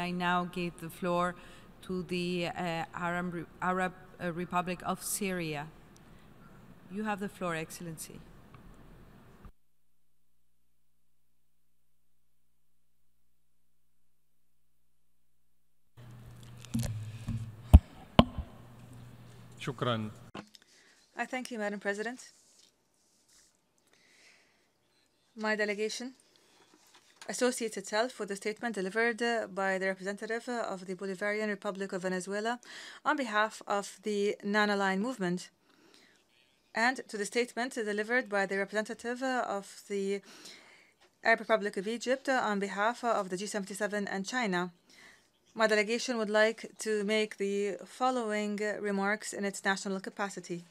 I now give the floor to the Arab Republic of Syria. You have the floor, Excellency. شكرا. I thank you, Madam President. My delegation associates itself with the statement delivered by the representative of the Bolivarian Republic of Venezuela on behalf of the Non-Aligned Movement, and to the statement delivered by the representative of the Arab Republic of Egypt on behalf of the G77 and China. My delegation would like to make the following remarks in its national capacity.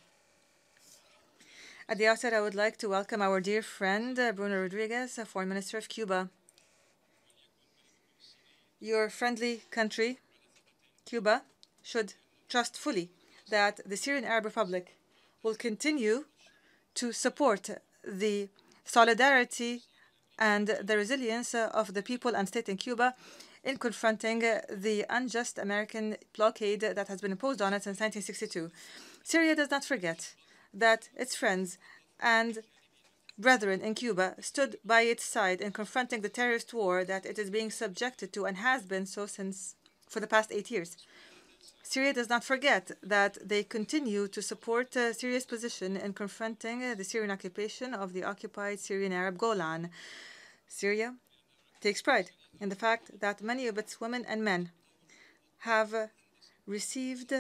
At the outset, I would like to welcome our dear friend, Bruno Rodriguez, Foreign Minister of Cuba. Your friendly country, Cuba, should trust fully that the Syrian Arab Republic will continue to support the solidarity and the resilience of the people and state in Cuba in confronting the unjust American blockade that has been imposed on it since 1962. Syria does not forget that its friends and brethren in Cuba stood by its side in confronting the terrorist war that it is being subjected to and has been so for the past 8 years. Syria does not forget that they continue to support Syria's position in confronting the Syrian occupation of the occupied Syrian Arab Golan. Syria takes pride in the fact that many of its women and men have received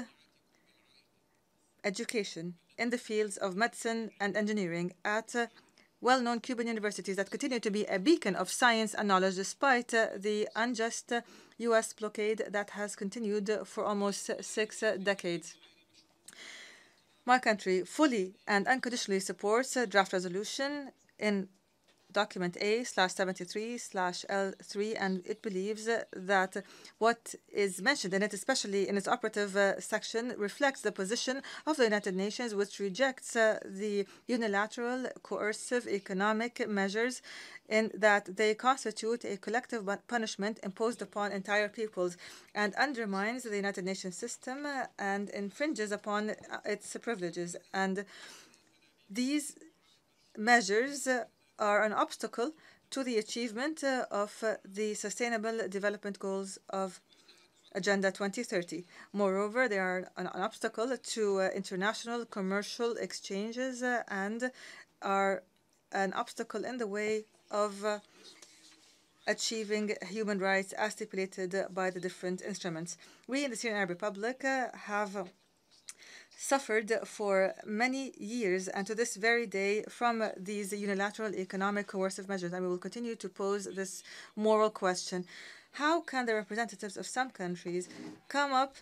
education in the fields of medicine and engineering at well-known Cuban universities that continue to be a beacon of science and knowledge despite the unjust U.S. blockade that has continued for almost 6 decades. My country fully and unconditionally supports a draft resolution in document A/73/L3, and it believes that what is mentioned in it, especially in its operative section, reflects the position of the United Nations, which rejects the unilateral coercive economic measures in that they constitute a collective punishment imposed upon entire peoples and undermines the United Nations system and infringes upon its privileges. And these measures are an obstacle to the achievement of the Sustainable Development Goals of Agenda 2030. Moreover, they are an obstacle to international commercial exchanges and are an obstacle in the way of achieving human rights as stipulated by the different instruments. We in the Syrian Arab Republic have suffered for many years and to this very day from these unilateral economic coercive measures, and we will continue to pose this moral question. How can the representatives of some countries come up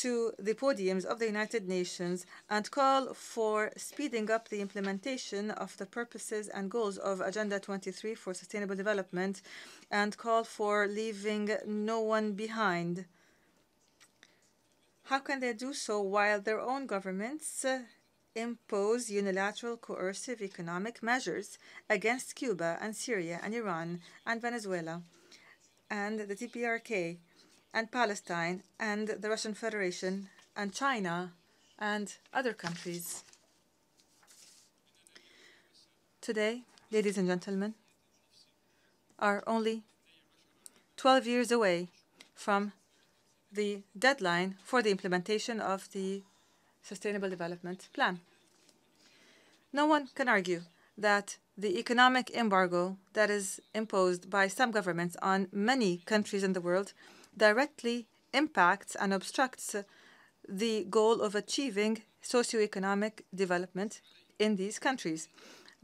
to the podiums of the United Nations and call for speeding up the implementation of the purposes and goals of Agenda 23 for sustainable development and call for leaving no one behind? How can they do so while their own governments impose unilateral coercive economic measures against Cuba and Syria and Iran and Venezuela and the DPRK and Palestine and the Russian Federation and China and other countries? Today, ladies and gentlemen, are only 12 years away from the deadline for the implementation of the Sustainable Development Plan. No one can argue that the economic embargo that is imposed by some governments on many countries in the world directly impacts and obstructs the goal of achieving socioeconomic development in these countries.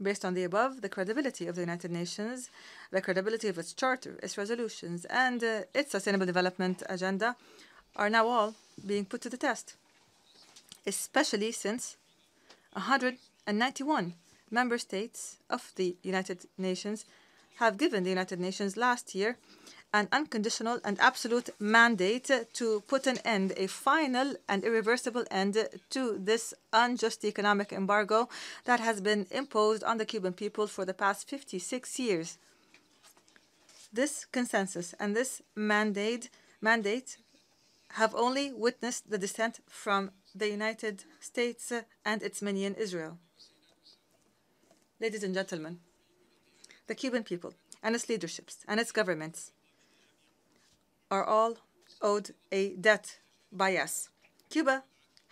Based on the above, the credibility of the United Nations, the credibility of its charter, its resolutions, and its Sustainable Development Agenda are now all being put to the test, especially since 191 member states of the United Nations have given the United Nations last year an unconditional and absolute mandate to put an end, a final and irreversible end to this unjust economic embargo that has been imposed on the Cuban people for the past 56 years. This consensus and this mandate mandate have only witnessed the dissent from the United States and its minion Israel. Ladies and gentlemen, the Cuban people and its leaderships and its governments are all owed a debt by us. Cuba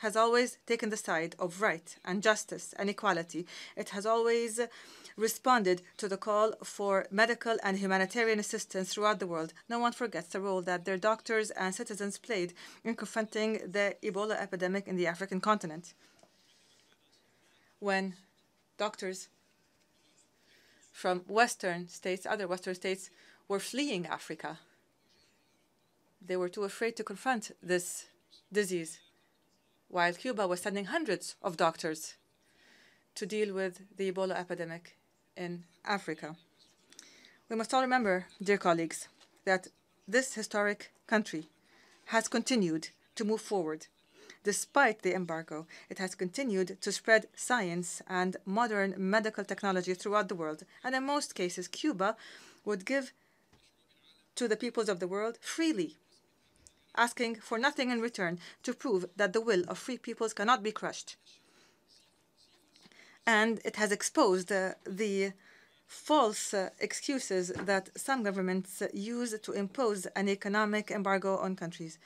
has always taken the side of right and justice and equality. It has always responded to the call for medical and humanitarian assistance throughout the world. No one forgets the role that their doctors and citizens played in confronting the Ebola epidemic in the African continent. When doctors from Western states, other Western states, were fleeing Africa, they were too afraid to confront this disease, while Cuba was sending hundreds of doctors to deal with the Ebola epidemic in Africa. We must all remember, dear colleagues, that this historic country has continued to move forward. Despite the embargo, it has continued to spread science and modern medical technology throughout the world. And in most cases, Cuba would give to the peoples of the world freely, asking for nothing in return, to prove that the will of free peoples cannot be crushed. And it has exposed the false excuses that some governments use to impose an economic embargo on countries.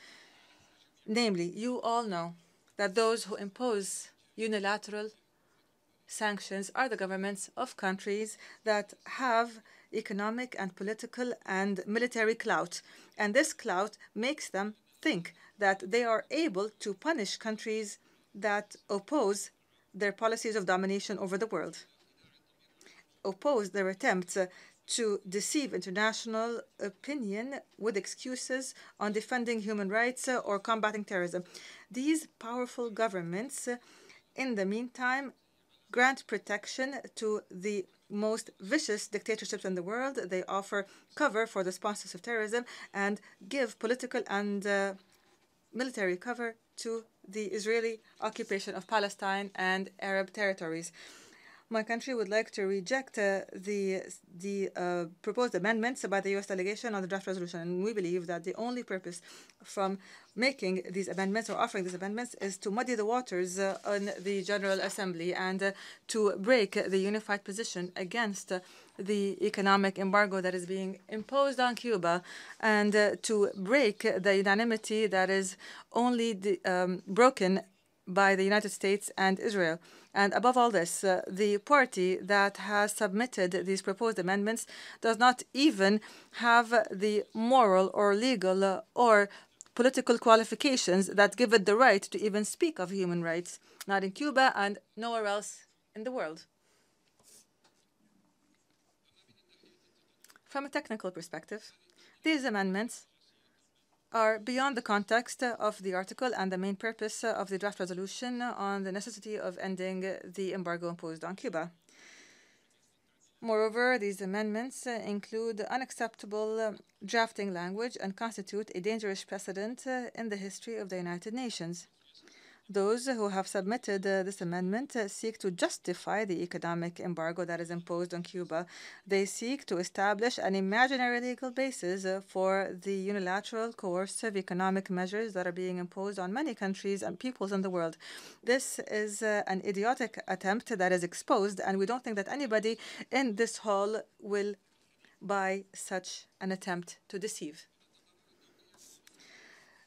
Namely, you all know that those who impose unilateral sanctions are the governments of countries that have economic and political and military clout. And this clout makes them think that they are able to punish countries that oppose their policies of domination over the world, oppose their attempts to deceive international opinion with excuses on defending human rights or combating terrorism. These powerful governments, in the meantime, grant protection to the most vicious dictatorships in the world. They offer cover for the sponsors of terrorism and give political and military cover to the Israeli occupation of Palestine and Arab territories. My country would like to reject the proposed amendments by the U.S. delegation on the draft resolution. And we believe that the only purpose from making these amendments or offering these amendments is to muddy the waters on the General Assembly and to break the unified position against the economic embargo that is being imposed on Cuba and to break the unanimity that is only broken by the United States and Israel. And above all this, the party that has submitted these proposed amendments does not even have the moral or legal or political qualifications that give it the right to even speak of human rights, not in Cuba and nowhere else in the world. From a technical perspective, these amendments are beyond the context of the article and the main purpose of the draft resolution on the necessity of ending the embargo imposed on Cuba. Moreover, these amendments include unacceptable drafting language and constitute a dangerous precedent in the history of the United Nations. Those who have submitted this amendment seek to justify the economic embargo that is imposed on Cuba. They seek to establish an imaginary legal basis for the unilateral, coercive economic measures that are being imposed on many countries and peoples in the world. This is an idiotic attempt that is exposed, and we don't think that anybody in this hall will buy such an attempt to deceive.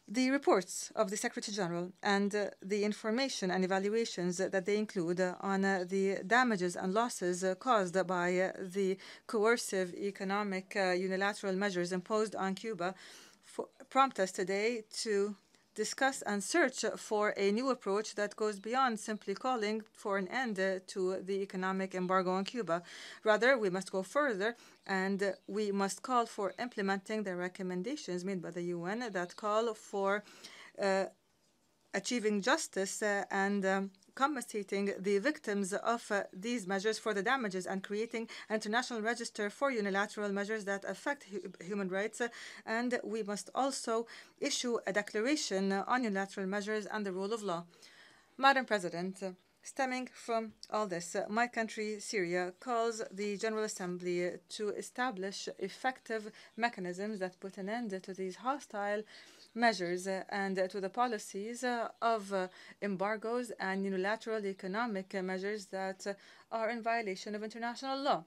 The reports of the Secretary General and the information and evaluations that they include on the damages and losses caused by the coercive economic unilateral measures imposed on Cuba prompt us today to discuss and search for a new approach that goes beyond simply calling for an end to the economic embargo on Cuba. Rather, we must go further and we must call for implementing the recommendations made by the UN that call for achieving justice and compensating the victims of these measures for the damages and creating an international register for unilateral measures that affect human rights. And we must also issue a declaration on unilateral measures and the rule of law. Madam President, Stemming from all this, my country, Syria, calls the General Assembly to establish effective mechanisms that put an end to these hostile measures and to the policies of embargoes and unilateral economic measures that are in violation of international law.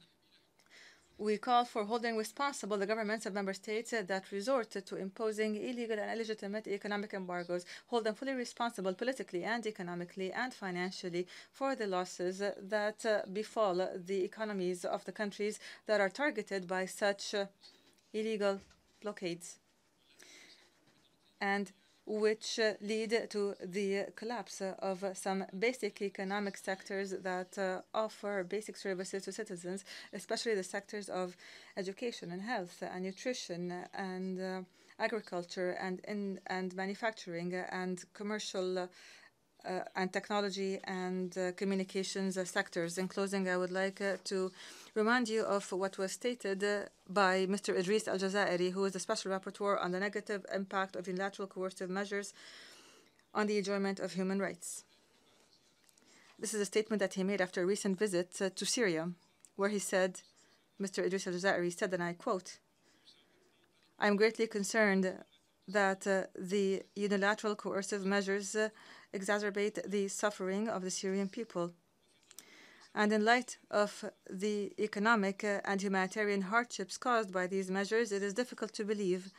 We call for holding responsible the governments of member states that resort to imposing illegal and illegitimate economic embargoes, hold them fully responsible politically and economically and financially for the losses that befall the economies of the countries that are targeted by such illegal blockades, and which lead to the collapse of some basic economic sectors that offer basic services to citizens, especially the sectors of education and health and nutrition and agriculture and manufacturing and commercial and technology and communications sectors. In closing, I would like to remind you of what was stated by Mr. Idris Al-Jazairi, who is the Special Rapporteur on the negative impact of unilateral coercive measures on the enjoyment of human rights. This is a statement that he made after a recent visit to Syria, where he said, Mr. Idris Al-Jazairi said, and I quote, "I am greatly concerned that the unilateral coercive measures exacerbate the suffering of the Syrian people. And in light of the economic and humanitarian hardships caused by these measures, it is difficult to believe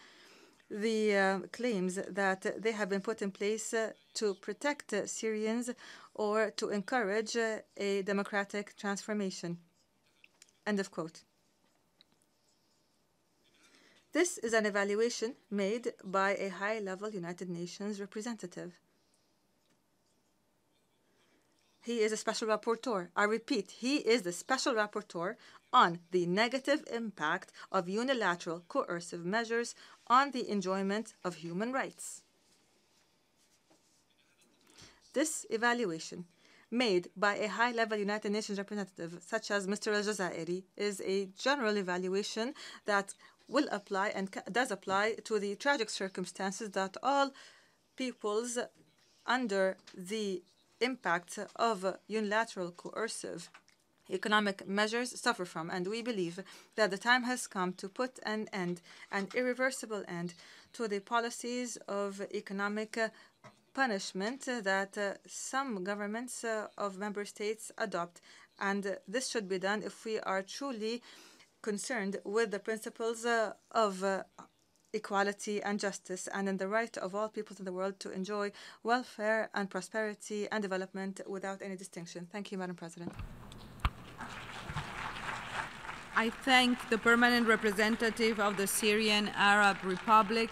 the claims that they have been put in place to protect Syrians or to encourage a democratic transformation." End of quote. This is an evaluation made by a high-level United Nations representative. He is a special rapporteur. I repeat, he is the special rapporteur on the negative impact of unilateral coercive measures on the enjoyment of human rights. This evaluation, made by a high-level United Nations representative such as Mr. Al-Jazairi, is a general evaluation that will apply and does apply to the tragic circumstances that all peoples under the impact of unilateral coercive economic measures suffer from. And we believe that the time has come to put an end, an irreversible end, to the policies of economic punishment that some governments of member states adopt. And this should be done if we are truly concerned with the principles of equality and justice and in the right of all peoples in the world to enjoy welfare and prosperity and development without any distinction. Thank you, Madam President. I thank the permanent representative of the Syrian Arab Republic,